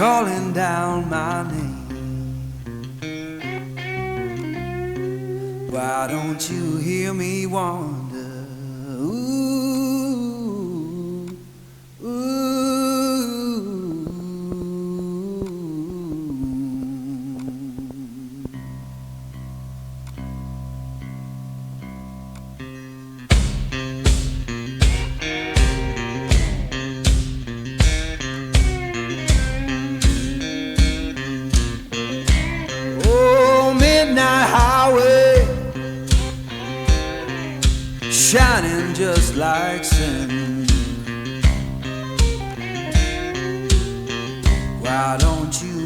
calling down my name. Why don't you hear me wonder? Ooh, ooh. Oh, midnight highway, shining just like sin. Why don't you